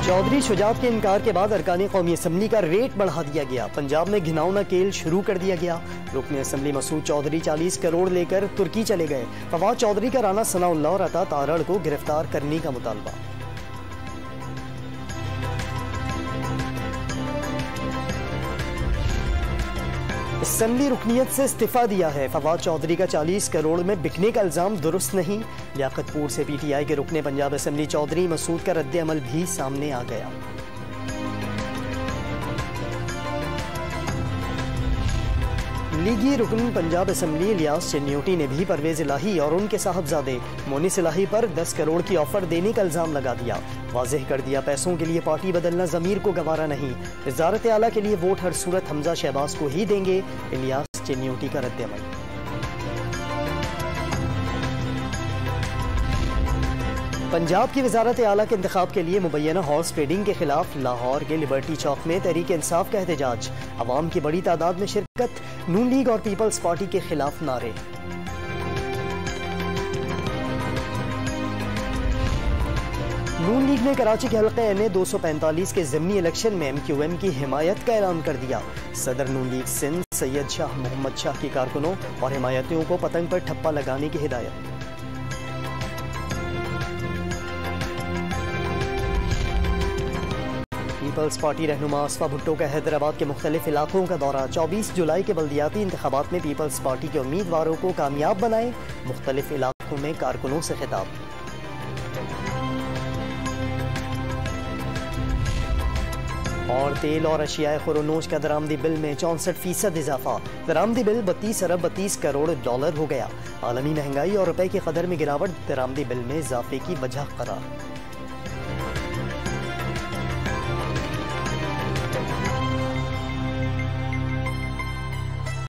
चौधरी शुजात के इनकार के बाद अरकानी कौमी असम्बली का रेट बढ़ा दिया गया। पंजाब में घिनौना खेल शुरू कर दिया गया। रुकन असम्बली मसूद चौधरी 40 करोड़ लेकर तुर्की चले गए। फवाद चौधरी का राना सनाउल्लाह और अता तारड़ को गिरफ्तार करने का मुतालबा। असम्बली रुकनीत से इस्तीफा दिया है। फवाद चौधरी का 40 करोड़ में बिकने का इल्जाम दुरुस्त नहीं। लियाकतपुर से PTI के रुकने पंजाब असम्बली चौधरी मसूद का रद्द अमल भी सामने आ गया। लीगी रुकन पंजाब असम्बली इलियास चन्योटी ने भी परवेज इलाही और उनके साहबजादे मोनिस इलाही पर 10 करोड़ की ऑफर देने का इल्जाम लगा दिया। वाज़ेह कर दिया, पैसों के लिए पार्टी बदलना ज़मीर को गवारा नहीं। वज़ारत आला के लिए वोट हर सूरत हमजा शहबाज को ही देंगे। इलियास चन्योटी का रद्द अमल। पंजाब की वज़ारत आला के इंतखाब के लिए मुबैना हॉर्स ट्रेडिंग के खिलाफ लाहौर के लिबर्टी चौक में तहरीक इंसाफ का एहतजाज। अवाम की बड़ी तादाद में शिरकत। नून लीग और पीपल्स पार्टी के खिलाफ नारे। नून लीग ने कराची के हल्के NA 245 के ज़िमनी इलेक्शन में MQM की हिमायत का ऐलान कर दिया। सदर नून लीग सिंध सैयद शाह मोहम्मद शाह की कारकुनों और हिमायतियों को पतंग पर ठप्पा लगाने की हिदायत। पीपल्स पार्टी रहनुमा असफा भुट्टो का हैदराबाद के मुख्तलिफ इलाकों का दौरा। 24 जुलाई के बल्दियाती इंतखाबात में पीपल्स पार्टी के उम्मीदवारों को कामयाब बनाए। मुख्तलिफ इलाकों में कारकुनों से खिताब। और तेल और अशियाए खुरोनोश का दरामदी बिल में 64% इजाफा। दरामदी बिल 32 अरब 32 करोड़ डॉलर हो गया। आलमी महंगाई और रुपए की कदर में गिरावट दरामदी बिल में इजाफे की वजह करार।